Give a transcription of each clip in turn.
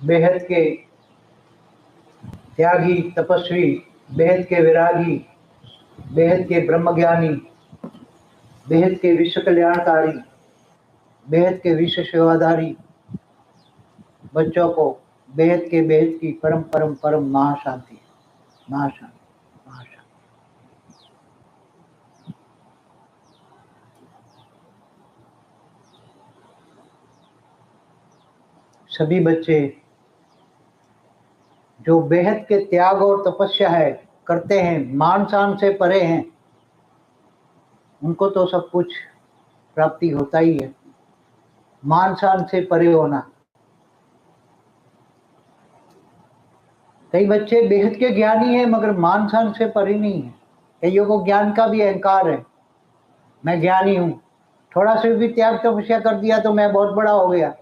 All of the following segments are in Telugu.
बेहद के त्यागी तपस्वी, बेहद के विरागी, बेहद के ब्रह्मज्ञानी, बेहद के विश्व कल्याणकारी, बेहद के विश्व सेवाधारी बच्चों को बेहद की परम परम परम महाशांति, महाशांति, महाशांति। सभी बच्चे जो बेहद के त्याग और तपस्या है करते हैं, मान शान से परे हैं, उनको तो सब कुछ प्राप्ति होता ही है। मान शान से परे होना। कई बच्चे बेहद के ज्ञानी हैं मगर मान शान से परे नहीं है। कईयों को ज्ञान का भी अहंकार है, मैं ज्ञानी हूं, थोड़ा सा भी त्याग तपस्या कर दिया तो मैं बहुत बड़ा हो गया।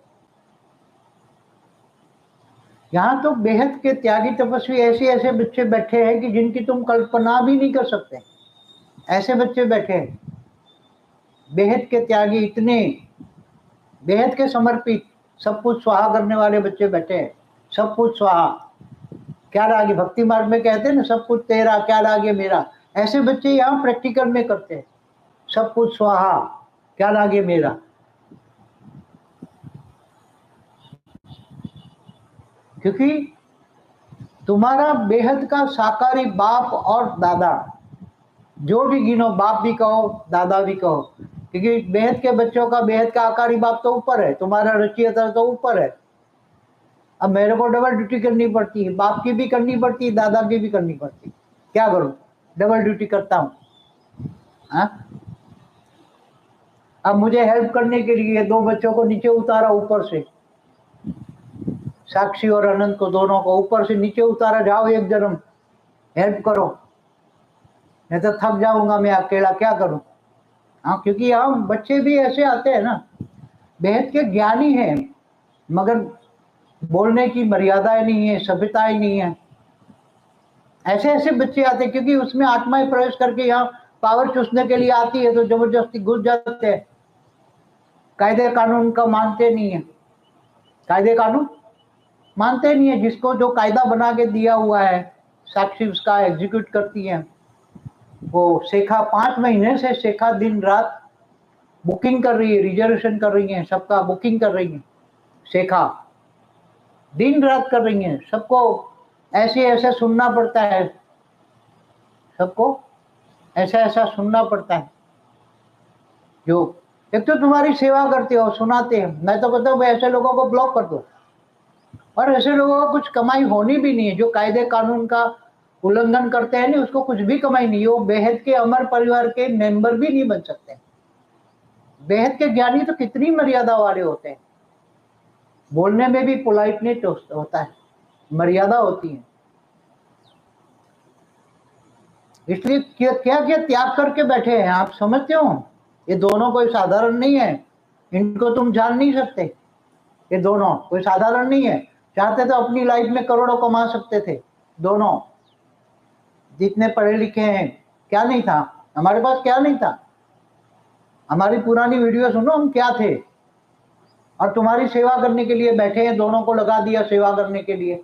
यहाँ तो बेहद के त्यागी तपस्वी ऐसे बच्चे बैठे हैं कि जिनकी तुम कल्पना भी नहीं कर सकते। ऐसे बच्चे बैठे हैं, बेहद के त्यागी, इतने बेहद के समर्पित, सब कुछ स्वाहा करने वाले बच्चे बैठे हैं। सब कुछ स्वाहा, क्या लागे, भक्ति मार्ग में कहते हैं ना, सब कुछ तेरा क्या लागे मेरा। ऐसे बच्चे यहाँ प्रैक्टिकल में करते हैं, सब कुछ स्वाहा क्या लागे मेरा। क्योंकि तुम्हारा बेहद का साकारी बाप और दादा, जो भी गिनो, बाप भी कहो दादा भी कहो, क्योंकि बेहद के बच्चों का बेहद का आकारी बाप तो ऊपर है, तुम्हारा रचियता तो ऊपर है। अब मेरे को डबल ड्यूटी करनी पड़ती है, बाप की भी करनी पड़ती है, दादा की भी करनी पड़ती है। क्या करूं, डबल ड्यूटी करता हूं। अब मुझे हेल्प करने के लिए दो बच्चों को नीचे उतारा, ऊपर से साक्षी और अनंत को, दोनों को ऊपर से नीचे उतारा, जाओ एक जन्म हेल्प करो, नहीं तो थक जाऊंगा मैं अकेला, क्या करूं। क्योंकि यहाँ बच्चे भी ऐसे आते हैं ना, बेहद के ज्ञानी हैं मगर बोलने की मर्यादाएं नहीं है, सभ्यताएं नहीं है। ऐसे बच्चे आते हैं क्योंकि उसमें आत्माएं प्रवेश करके यहाँ पावर चूसने के लिए आती है, तो जबरदस्ती घुस जाते हैं। कायदे कानून का मानते नहीं है, कायदे कानून मानते नहीं है। जिसको जो कायदा बना के दिया हुआ है, साक्षी उसका एग्जीक्यूट करती है। वो शेखा 5 महीने से शेखा दिन रात बुकिंग कर रही है, रिजर्वेशन कर रही है, सबका बुकिंग कर रही है। शेखा दिन रात कर रही है, सबको ऐसे सुनना पड़ता है, सबको ऐसा सुनना पड़ता है। जो एक तो तुम्हारी सेवा करते हो, सुनाते हैं, मैं तो कहता हूँ ऐसे लोगों को ब्लॉक कर दो। और ऐसे लोगों को कुछ कमाई होनी भी नहीं है, जो कायदे कानून का उल्लंघन करते हैं नहीं, उसको कुछ भी कमाई नहीं है। वो बेहद के अमर परिवार के मेंबर भी नहीं बन सकते। बेहद के ज्ञानी तो कितनी मर्यादा वाले होते हैं, बोलने में भी पोलाइटनेस होता है, मर्यादा होती है। इसलिए क्या क्या त्याग करके बैठे हैं आप, समझते हो। ये दोनों कोई साधारण नहीं है, इनको तुम जान नहीं सकते। ये दोनों कोई साधारण नहीं है। चाहते तो अपनी लाइफ में करोड़ों कमा सकते थे दोनों, जितने पढ़े लिखे हैं। क्या नहीं था हमारे पास, क्या नहीं था। हमारी पुरानी वीडियो सुनो, हम क्या थे। और तुम्हारी सेवा करने के लिए बैठे हैं, दोनों को लगा दिया सेवा करने के लिए।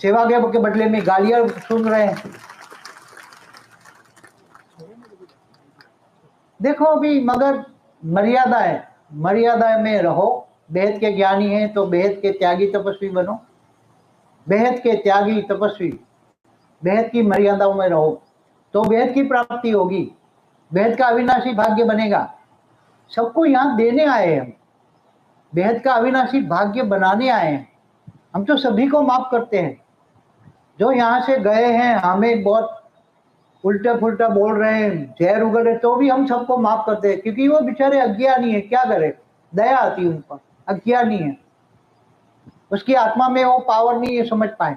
सेवा के बदले में गालियां सुन रहे हैं। देखो अभी, मगर मर्यादा है, मर्यादा में रहो। बेहद के ज्ञानी है तो बेहद के त्यागी तपस्वी बनो, बेहद के त्यागी तपस्वी, बेहद की मर्यादाओं में रहो तो बेहद की प्राप्ति होगी, बेहद का अविनाशी भाग्य बनेगा। सबको यहाँ देने आए हैं हम, बेहद का अविनाशी भाग्य बनाने आए हैं हम। तो सभी को माफ करते हैं। जो यहाँ से गए हैं, हमें बहुत उल्टा फुल्टा बोल रहे हैं, जहर उगल है, तो भी हम सबको माफ करते हैं, क्योंकि वो बेचारे अज्ञानी है। क्या करे, दया आती है उन पर, अज्ञानी है, उसकी आत्मा में वो पावर नहीं है समझ पाए,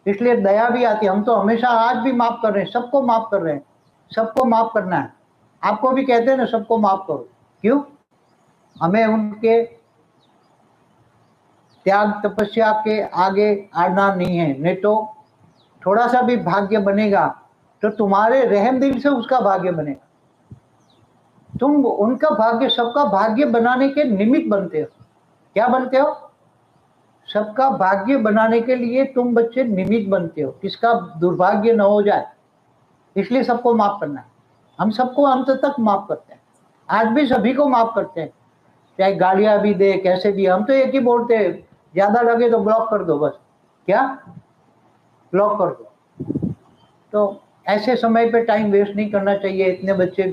इसलिए दया भी आती है। हम तो हमेशा आज भी माफ कर रहे हैं, सबको माफ कर रहे हैं। सबको माफ करना है। आपको भी कहते हैं ना, सबको माफ करो। क्यों, हमें उनके त्याग तपस्या के आगे आना नहीं है। नहीं तो थोड़ा सा भी भाग्य बनेगा तो तुम्हारे रहम दिल से उसका भाग्य बनेगा। तुम उनका भाग्य, सबका भाग्य बनाने के निमित्त बनते हो। क्या बनते हो, सबका भाग्य बनाने के लिए तुम बच्चे निमित्त बनते हो, किसका दुर्भाग्य न हो जाए, इसलिए सबको माफ करना है। हम सबको अंत तक माफ करते हैं, आज भी सभी को माफ करते हैं, चाहे गालियां भी दे कैसे भी। हम तो एक ही बोलते हैं, ज्यादा लगे तो ब्लॉक कर दो, बस। क्या? ब्लॉक कर दो। तो ऐसे समय पे टाइम वेस्ट नहीं करना चाहिए। इतने बच्चे,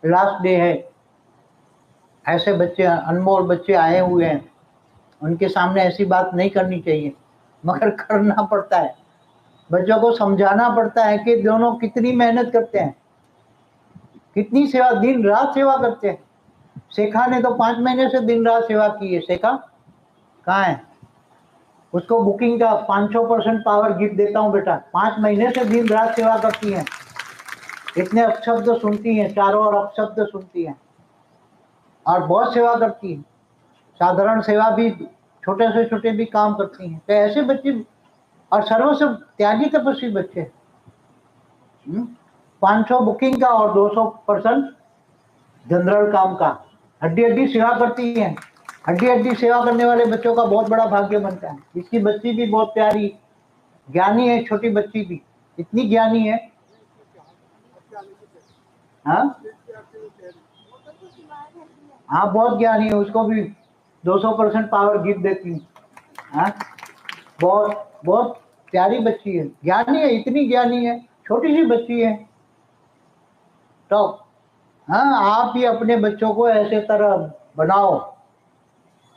लास्ट डे है, ऐसे बच्चे, अनमोल बच्चे आए हुए हैं, उनके सामने ऐसी बात नहीं करनी चाहिए, मगर करना पड़ता है। बच्चों को समझाना पड़ता है कि दोनों कितनी मेहनत करते हैं, कितनी सेवा, दिन रात सेवा करते हैं। शेखा ने तो 5 महीने से दिन रात सेवा की है। शेखा कहाँ है? उसको बुकिंग का 500% पावर गिफ्ट देता हूँ बेटा। 5 महीने से दिन रात सेवा करती हैं, इतने अपशब्द सुनती हैं, चारों ओर अपशब्द सुनती हैं, और बहुत सेवा करती हैं। साधारण सेवा भी, छोटे से छोटे भी काम करती हैं। तो ऐसे बच्चे, और सर्वस्व त्यागी तपस्वी बच्चे। 500 बुकिंग का और 200% जनरल काम का। हड्डी हड्डी सेवा करती हैं। हड्डी हड्डी सेवा करने वाले बच्चों का बहुत बड़ा भाग्य बनता है। इसकी बच्ची भी बहुत प्यारी, ज्ञानी है, छोटी बच्ची भी इतनी ज्ञानी है। हाँ हाँ, बहुत ज्ञानी है, उसको भी 200% पावर गिफ्ट देती हूँ। हाँ, बहुत बहुत प्यारी बच्ची है, ज्ञानी है, इतनी ज्ञानी है, छोटी सी बच्ची है। तो हाँ, आप भी अपने बच्चों को ऐसे तरह बनाओ।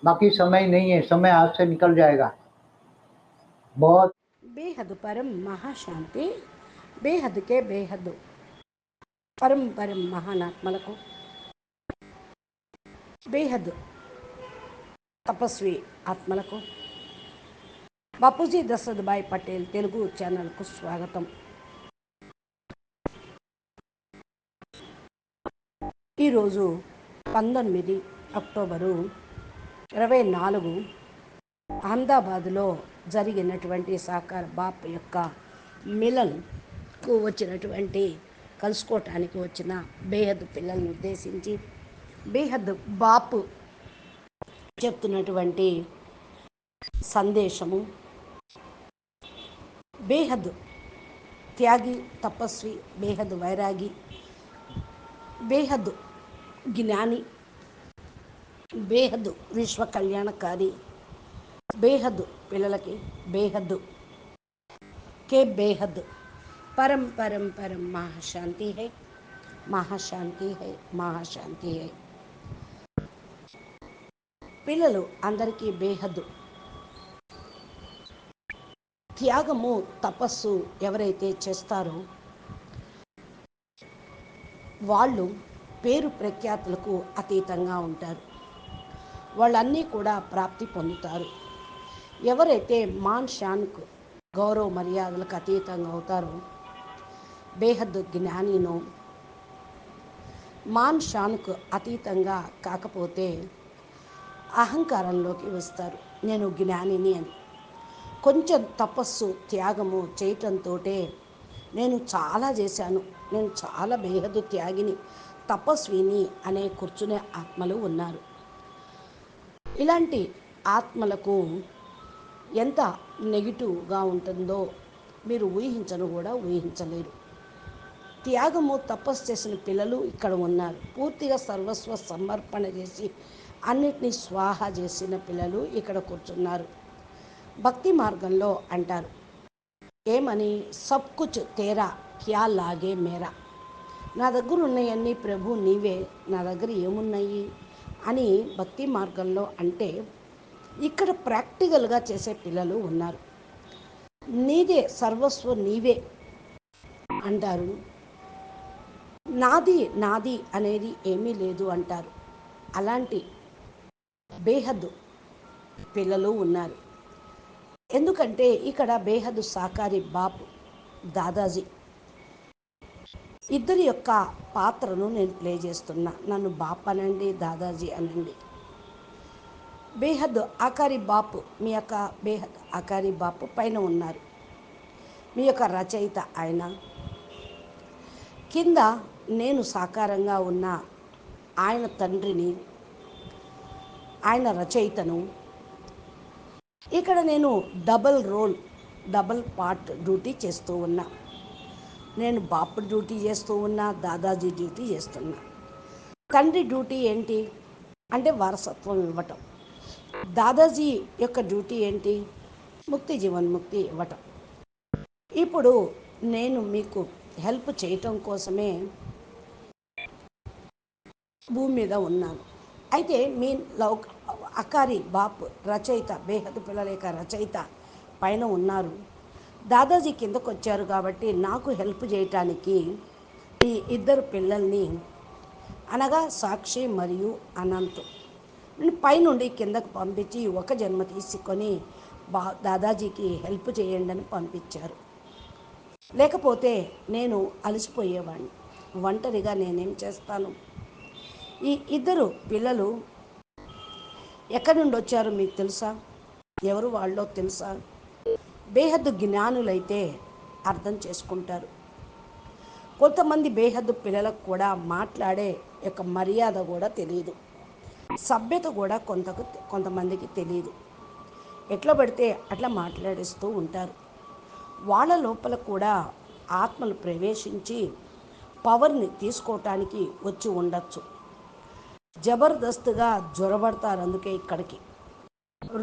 बाकी समय नहीं है, समय हाथ से निकल जाएगा। बहुत बेहद परम महाशांति, बेहद के बेहद परम परम మహానాత్మలకు, బేహద్ తపస్వి ఆత్మలకు బాపూజీ దశరథ్ భాయ్ పటేల్ తెలుగు ఛానల్కు స్వాగతం. ఈరోజు 19 అక్టోబరు 24 అహ్మదాబాద్లో జరిగినటువంటి సాకార్ బాప్ యొక్క మిలన్కు వచ్చినటువంటి, కలుసుకోవటానికి వచ్చిన బేహద్ పిల్లల్ని ఉద్దేశించి బేహద్ బాపు చెప్తున్నటువంటి సందేశము, బేహద్ త్యాగి తపస్వి, బేహద్ వైరాగి, బేహద్ జ్ఞాని, బేహద్ విశ్వ కళ్యాణకారి, బేహద్ పిల్లలకి బేహద్ के बेहद परम परम परम महाशांति है, महाशांति है, महाशांति है. పిల్లలు అందరికీ బేహద్ త్యాగము తపస్సు ఎవరైతే చేస్తారో వాళ్ళు పేరు ప్రఖ్యాతులకు అతీతంగా ఉంటారు. వాళ్ళన్నీ కూడా ప్రాప్తి పొందుతారు. ఎవరైతే మాన్ షాన్కు, గౌరవ మర్యాదలకు అతీతంగా అవుతారో, బేహద్ జ్ఞానినో, మాన్ షాన్కు అతీతంగా కాకపోతే అహంకారంలోకి వస్తారు. నేను జ్ఞానిని అని. కొంచెం తపస్సు త్యాగము చేయటంతో నేను చాలా చేశాను, నేను చాలా బేహద్దు త్యాగిని, తపస్విని అనే కూర్చునే ఆత్మలు ఉన్నారు. ఇలాంటి ఆత్మలకు ఎంత నెగిటివ్గా ఉంటుందో మీరు ఊహించను కూడా ఊహించలేరు. త్యాగము తపస్సు చేసిన పిల్లలు ఇక్కడ ఉన్నారు. పూర్తిగా సర్వస్వ సమర్పణ చేసి అన్నిటినీ స్వాహా చేసిన పిల్లలు ఇక్కడ కూర్చున్నారు. భక్తి మార్గంలో అంటారు ఏమని, సబ్ కుచ్ తేరా క్యా లాగే మేరా. నా దగ్గర ఉన్నాయన్నీ ప్రభు నీవే, నా దగ్గర ఏమున్నాయి అని భక్తి మార్గంలో అంటే, ఇక్కడ ప్రాక్టికల్గా చేసే పిల్లలు ఉన్నారు. నీదే సర్వస్వం, నీవే అంటారు. నాది నాది అనేది ఏమీ లేదు అంటారు. అలాంటి బేహద్ పిల్లలు ఉన్నారు. ఎందుకంటే ఇక్కడ బేహద్ సాకారి బాప్ దాదాజీ ఇద్దరి యొక్క పాత్రను నేను ప్లే చేస్తున్నా. నన్ను బాప్ అనండి, దాదాజీ అనండి. బేహద్ ఆకారి బాపు, మీ యొక్క బేహద్ ఆకారి బాపు పైన ఉన్నారు, మీ యొక్క రచయిత ఆయన. కింద నేను సాకారంగా ఉన్న ఆయన తండ్రిని, ఆయన రచయితను. ఇక్కడ నేను డబల్ పార్ట్ డ్యూటీ చేస్తూ ఉన్నా. నేను బాపు డ్యూటీ చేస్తూ ఉన్నా, దాదాజీ డ్యూటీ చేస్తున్నా. తండ్రి డ్యూటీ ఏంటి అంటే వారసత్వం ఇవ్వటం. దాదాజీ యొక్క డ్యూటీ ఏంటి? ముక్తి జీవన్ముక్తి ఇవ్వటం. ఇప్పుడు నేను మీకు హెల్ప్ చేయటం కోసమే భూమి మీద ఉన్నాను. అయితే మీ అకారి బాపు రచయిత, బేహద్ పిల్లల యొక్క రచయిత పైన ఉన్నారు. దాదాజీ కిందకు వచ్చారు కాబట్టి నాకు హెల్ప్ చేయటానికి ఈ ఇద్దరు పిల్లల్ని, అనగా సాక్షి మరియు అనంత్, నేను పైనుండి కిందకు పంపించి ఒక జన్మ తీసుకొని దాదాజీకి హెల్ప్ చేయండి అని పంపించారు. లేకపోతే నేను అలసిపోయేవాడిని. ఒంటరిగా నేనేం చేస్తాను? ఈ ఇద్దరు పిల్లలు ఎక్కడి నుండి వచ్చారో మీకు తెలుసా? ఎవరు వాళ్ళో తెలుసా? బేహద్దు జ్ఞానులైతే అర్థం చేసుకుంటారు. కొంతమంది బేహద్దు పిల్లలకు కూడా మాట్లాడే యొక్క మర్యాద కూడా తెలియదు, సభ్యత కూడా కొంతమందికి తెలియదు. ఎట్లా పడితే అట్లా మాట్లాడిస్తూ ఉంటారు. వాళ్ళ లోపల కూడా ఆత్మలు ప్రవేశించి పవర్ని తీసుకోవటానికి వచ్చి ఉండొచ్చు. జబర్దస్త్గా జ్వరబడతారు. అందుకే ఇక్కడికి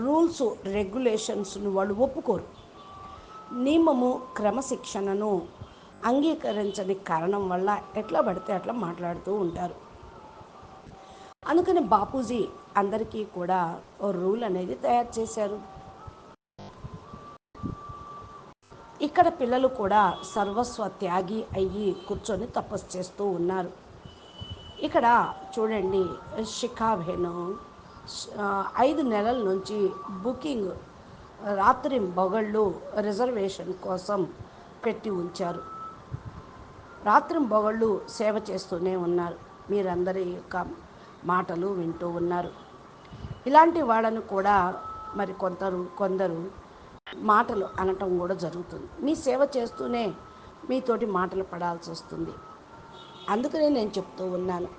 రూల్స్ రెగ్యులేషన్స్ని వాళ్ళు ఒప్పుకోరు. నియమము క్రమశిక్షణను అంగీకరించని కారణం వల్ల ఎట్లా పడితే అట్లా మాట్లాడుతూ ఉంటారు. అందుకని బాపూజీ అందరికీ కూడా ఓ రూల్ అనేది తయారు చేశారు. ఇక్కడ పిల్లలు కూడా సర్వస్వ త్యాగి అయ్యి కూర్చొని తపస్సు చేస్తూ ఉన్నారు. ఇక్కడ చూడండి, షికాబేను 5 నెలల నుంచి బుకింగ్ రాత్రి బొగళ్ళు రిజర్వేషన్ కోసం పెట్టి ఉంచారు. రాత్రి బొగళ్ళు సేవ చేస్తూనే ఉన్నారు. మీరందరి యొక్క మాటలు వింటూ ఉన్నారు. ఇలాంటి వాళ్ళను కూడా మరి కొందరు మాటలు అనటం కూడా జరుగుతుంది. మీ సేవ చేస్తూనే మీతోటి మాటలు పడాల్సి వస్తుంది. అందుకనే నేను చెప్తూ ఉన్నాను,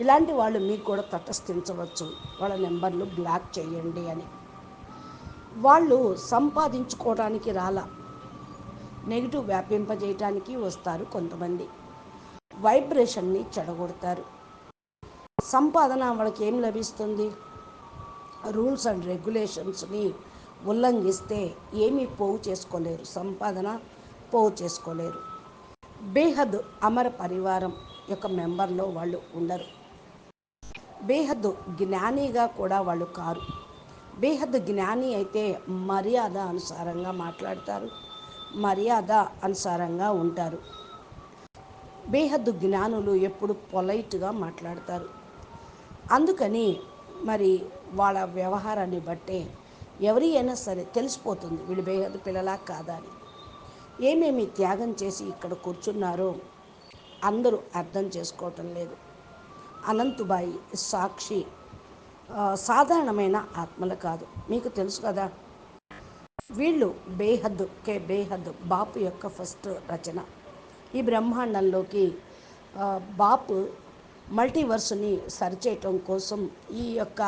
ఇలాంటి వాళ్ళు మీకు కూడా తటస్థించవచ్చు, వాళ్ళ నెంబర్లు బ్లాక్ చేయండి అని. వాళ్ళు సంపాదించుకోవడానికి రాలా, నెగిటివ్ వ్యాపింపజేయటానికి వస్తారు. కొంతమంది వైబ్రేషన్ని చెడగొడతారు. సంపాదన వాళ్ళకి ఏం లభిస్తుంది? రూల్స్ అండ్ రెగ్యులేషన్స్ని ఉల్లంఘిస్తే ఏమీ పోగు చేసుకోలేరు, సంపాదన పోగు చేసుకోలేరు. బేహద్ అమర పరివారం యొక్క మెంబర్లో వాళ్ళు ఉండరు. బేహద్ జ్ఞానిగా కూడా వాళ్ళు కారు. బేహద్ జ్ఞాని అయితే మర్యాద అనుసారంగా మాట్లాడతారు, మర్యాద అనుసారంగా ఉంటారు. బేహద్ జ్ఞానులు ఎప్పుడు పొలైట్గా మాట్లాడతారు. అందుకని మరి వాళ్ళ వ్యవహారాన్ని బట్టే ఎవరి అయినా సరే తెలిసిపోతుంది వీళ్ళు బేహద్ పిల్లలా కాదా అని. ఏమేమి త్యాగం చేసి ఇక్కడ కూర్చున్నారో అందరూ అర్థం చేసుకోవటం లేదు. అనంతుబాయి, సాక్షి సాధారణమైన ఆత్మలు కాదు, మీకు తెలుసు కదా. వీళ్ళు బేహద్ బాపు యొక్క ఫస్ట్ రచన. ఈ బ్రహ్మాండంలోకి బాపు మల్టీవర్స్ని సరిచేయటం కోసం ఈ యొక్క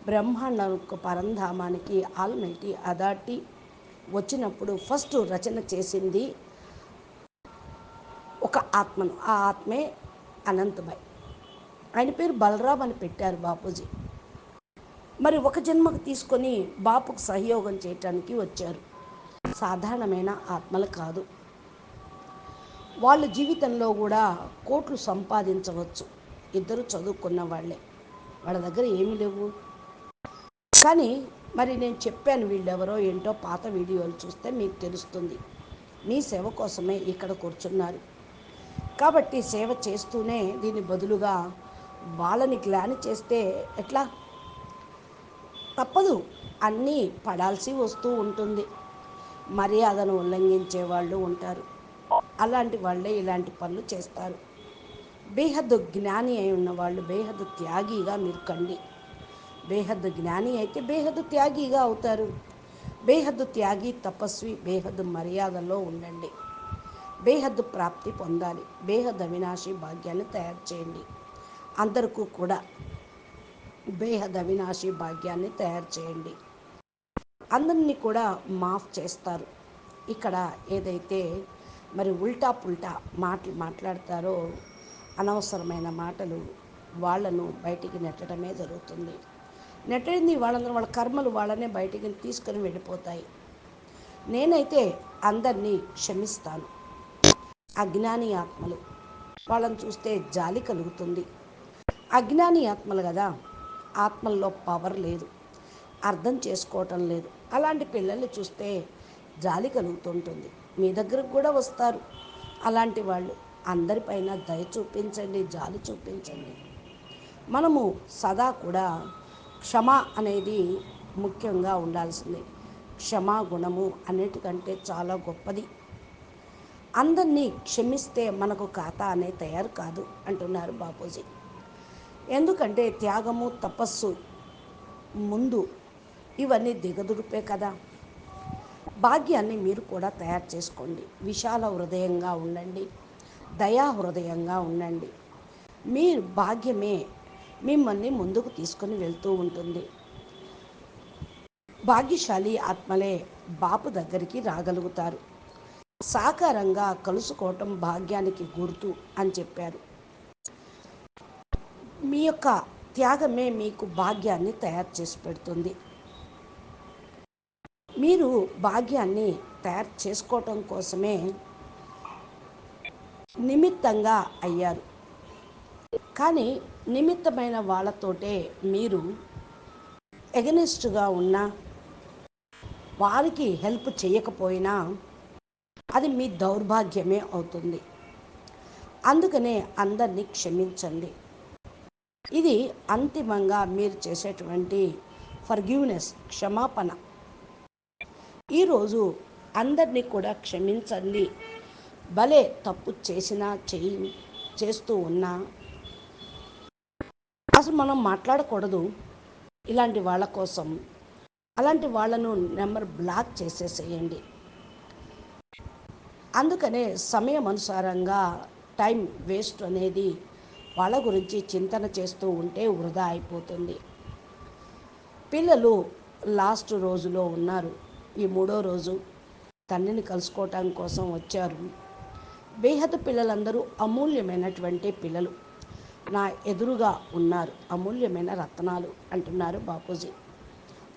బ్రహ్మాండం పరంధామానికి ఆల్మైటీ అథారిటీ వచ్చినప్పుడు ఫస్ట్ రచన చేసింది ఒక ఆత్మను. ఆ ఆత్మే అనంతబాయ్. ఆయన పేరు బలరాం అని పెట్టారు బాపూజీ. మరి ఒక జన్మకు తీసుకొని బాపుకు సహయోగం చేయటానికి వచ్చారు. సాధారణమైన ఆత్మలు కాదు. వాళ్ళ జీవితంలో కూడా కోట్లు సంపాదించవచ్చు. ఇద్దరు చదువుకున్న వాళ్ళే, వాళ్ళ దగ్గర ఏమీ లేవు. కానీ మరి నేను చెప్పాను వీళ్ళెవరో ఏంటో, పాత వీడియోలు చూస్తే మీకు తెలుస్తుంది. మీ సేవ కోసమే ఇక్కడ కూర్చున్నారు. కాబట్టి సేవ చేస్తూనే దీని బదులుగా వాళ్ళని గ్లాని చేస్తే ఎట్లా? తప్పదు, అన్నీ పడాల్సి వస్తూ ఉంటుంది. మర్యాదను ఉల్లంఘించే వాళ్ళు ఉంటారు. అలాంటి వాళ్ళే ఇలాంటి పనులు చేస్తారు. బేహద్దు జ్ఞాని అయి ఉన్నవాళ్ళు బేహద్దు త్యాగిగా మీరు కండి. బేహద్దు జ్ఞాని అయితే బేహద్దు త్యాగిగా అవుతారు. బేహద్దు త్యాగి, తపస్వి, బేహద్దు మర్యాదలో ఉండండి. బేహద్దు ప్రాప్తి పొందాలి. బేహద్ అవినాశి భాగ్యాన్ని తయారు చేయండి. అందరికీ కూడా బేహద్ అవినాశి భాగ్యాన్ని తయారు చేయండి. అందరినీ కూడా మాఫ్ చేస్తారు. ఇక్కడ ఏదైతే మరి ఉల్టా పుల్టా మాటలు మాట్లాడతారో, అనవసరమైన మాటలు, వాళ్ళను బయటికి నెట్టడమే జరుగుతుంది. నెట్టింది వాళ్ళందరూ వాళ్ళ కర్మలు వాళ్ళనే బయటికి తీసుకొని వెళ్ళిపోతాయి. నేనైతే అందరినీ క్షమిస్తాను. అజ్ఞాని ఆత్మలు, వాళ్ళని చూస్తే జాలి కలుగుతుంది. అజ్ఞాని ఆత్మలు కదా, ఆత్మల్లో పవర్ లేదు, అర్థం చేసుకోవటం లేదు. అలాంటి పిల్లల్ని చూస్తే జాలి కలుగుతుంటుంది. మీ దగ్గరకు కూడా వస్తారు అలాంటి వాళ్ళు. అందరిపైన దయ చూపించండి, జాలి చూపించండి. మనము సదా కూడా క్షమ అనేది ముఖ్యంగా ఉండాల్సిందే. క్షమా గుణము అన్నిటికంటే చాలా గొప్పది. అందరినీ క్షమిస్తే మనకు ఖాతా అనేది తయారు కాదు అంటున్నారు బాపూజీ. ఎందుకంటే త్యాగము, తపస్సు ముందు ఇవన్నీ దిగదుడిపే కదా. భాగ్యాన్ని మీరు కూడా తయారు చేసుకోండి. విశాల హృదయంగా ఉండండి, దయా హృదయంగా ఉండండి. మీ భాగ్యమే మిమ్మల్ని ముందుకు తీసుకొని వెళ్తూ ఉంటుంది. భాగ్యశాలి ఆత్మలే బాపు దగ్గరికి రాగలుగుతారు. సాకారంగా కలుసుకోవటం భాగ్యానికి గుర్తు అని చెప్పారు. మీ యొక్క త్యాగమే మీకు భాగ్యాన్ని తయారు చేసి పెడుతుంది. మీరు భాగ్యాన్ని తయారు చేసుకోవటం కోసమే నిమిత్తంగా అయ్యారు. కానీ నిమిత్తమైన వాళ్ళతోటే మీరు ఎగనెస్ట్గా ఉన్నా, వారికి హెల్ప్ చేయకపోయినా అది మీ దౌర్భాగ్యమే అవుతుంది. అందుకనే అందరినీ క్షమించండి. ఇది అంతిమంగా మీరు చేసేటువంటి ఫర్గివ్నెస్, క్షమాపణ. ఈరోజు అందరినీ కూడా క్షమించండి. భలే తప్పు చేసినా చేస్తూ ఉన్నా అసలు మనం మాట్లాడకూడదు ఇలాంటి వాళ్ళ కోసం. అలాంటి వాళ్ళను నెంబర్ బ్లాక్ చేసేసేయండి. అందుకనే సమయం అనుసారంగా టైం వేస్ట్ అనేది వాళ్ళ గురించి చింతన చేస్తూ ఉంటే వృధా అయిపోతుంది. పిల్లలు లాస్ట్ రోజులో ఉన్నారు. ఈ 3వ రోజు తండ్రిని కలుసుకోవటం కోసం వచ్చారు. బేహద్దు పిల్లలందరూ అమూల్యమైనటువంటి పిల్లలు నా ఎదురుగా ఉన్నారు, అమూల్యమైన రత్నాలు అంటున్నారు బాపూజీ.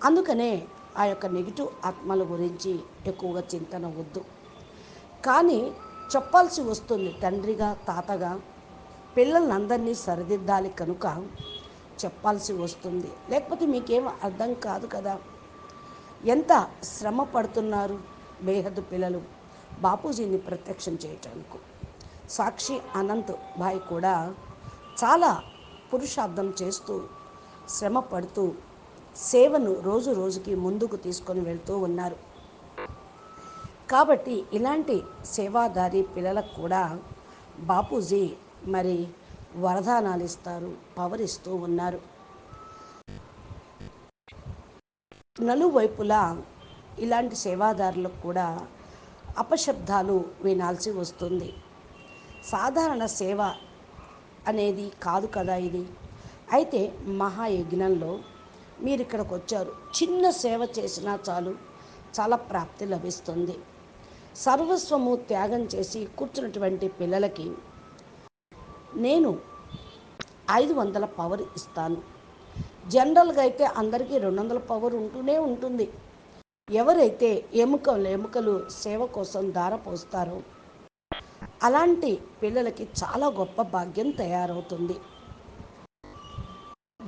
అందుకనే ఆ యొక్క నెగిటివ్ ఆత్మల గురించి ఎక్కువగా చింతన వద్దు. కానీ చెప్పాల్సి వస్తుంది. తండ్రిగా, తాతగా పిల్లలందరినీ సరిదిద్దాలి కనుక చెప్పాల్సి వస్తుంది. లేకపోతే మీకేం అర్థం కాదు కదా. ఎంత శ్రమ పడుతున్నారు బేహద్దు పిల్లలు బాపూజీని ప్రత్యక్షం చేయటానికి. సాక్షి అనంత్ భాయ్ కూడా చాలా పురుషార్థం చేస్తూ, శ్రమ పడుతూ సేవను రోజు రోజుకి ముందుకు తీసుకొని వెళ్తూ ఉన్నారు. కాబట్టి ఇలాంటి సేవాదారి పిల్లలకు కూడా బాపూజీ మరి వరదానాలు ఇస్తారు, పవర్ ఇస్తూ ఉన్నారు. నలువైపులా ఇలాంటి సేవాదారులకు కూడా అపశబ్దాలు వినాల్సి వస్తుంది. సాధారణ సేవ అనేది కాదు కదా ఇది. అయితే మహాయజ్ఞంలో మీరు ఇక్కడికి వచ్చారు, చిన్న సేవ చేసినా చాలు, చాలా ప్రాప్తి లభిస్తుంది. సర్వస్వము త్యాగం చేసి కూర్చున్నటువంటి పిల్లలకి నేను 500 పవర్ ఇస్తాను. జనరల్గా అయితే అందరికీ 200 పవర్ ఉంటూనే ఉంటుంది. ఎవరైతే ఎముకలు సేవ కోసం ధారపోస్తారో అలాంటి పిల్లలకి చాలా గొప్ప భాగ్యం తయారవుతుంది.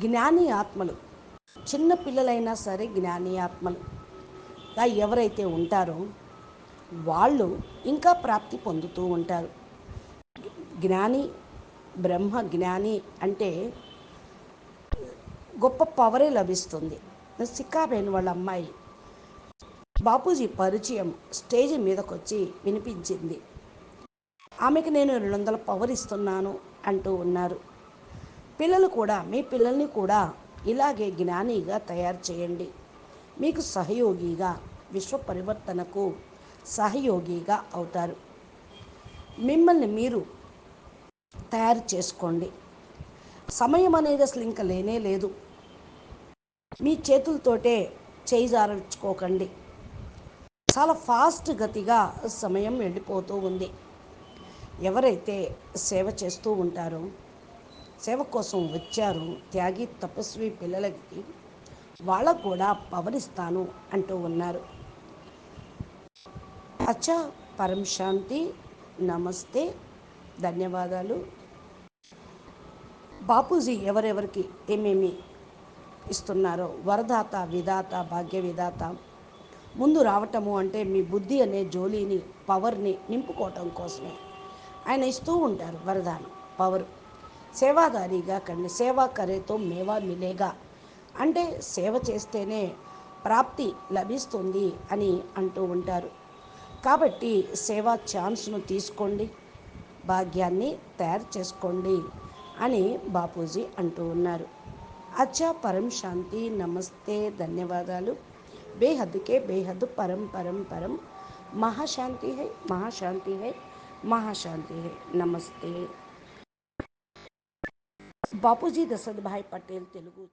జ్ఞాని ఆత్మలు, చిన్న పిల్లలైనా సరే జ్ఞాని ఆత్మలుగా ఎవరైతే ఉంటారో వాళ్ళు ఇంకా ప్రాప్తి పొందుతూ ఉంటారు. జ్ఞాని, బ్రహ్మ జ్ఞాని అంటే గొప్ప పవరే లభిస్తుంది. సిక్కాబేన్ వాళ్ళ అమ్మాయి బాపూజీ పరిచయం స్టేజ్ మీదకి వచ్చి వినిపించింది. ఆమెకి నేను 200 పవర్ ఇస్తున్నాను అంటూ ఉన్నారు. పిల్లలు కూడా, మీ పిల్లల్ని కూడా ఇలాగే జ్ఞానిగా తయారు చేయండి. మీకు సహయోగిగా, విశ్వ పరివర్తనకు సహయోగిగా అవుతారు. మిమ్మల్ని మీరు తయారు చేసుకోండి. సమయం అనేది అసలు ఇంకా లేనే లేదు. మీ చేతులతోటే చేయి జారించుకోకండి. చాలా ఫాస్ట్ గతిగా సమయం వెళ్ళిపోతూ ఉంది. ఎవరైతే సేవ చేస్తూ ఉంటారో, సేవ కోసం వచ్చారు త్యాగి తపస్వి పిల్లలకి, వాళ్ళకు కూడా పవర్ ఇస్తాను అంటూ ఉన్నారు. అచ్చా, పరం శాంతి, నమస్తే, ధన్యవాదాలు. బాపూజీ ఎవరెవరికి ఏమేమి ఇస్తున్నారో, వరదాత, విధాత, భాగ్య విధాత, ముందు రావటము అంటే మీ బుద్ధి అనే జోలీని, పవర్ని నింపుకోవటం కోసమే ఆయన ఇస్తూ ఉంటారు వరదానం, పవర్. సేవాదారిగా కండి, సేవా కరేతో మేవా మిలేగా అంటే సేవ చేస్తేనే ప్రాప్తి లభిస్తుంది అని అంటూ ఉంటారు. కాబట్టి సేవా ఛాన్స్ను తీసుకోండి, భాగ్యాన్ని తయారు చేసుకోండి అని బాపూజీ అంటూ ఉన్నారు. అచ్చా, పరం శాంతి, నమస్తే, ధన్యవాదాలు. బేహద్ के बेहद परम परम परम महाशांति है, महाशांति है, महाशांति है. नमस्ते. बापूजी दशरथ भाई पटेल, तेलुगु.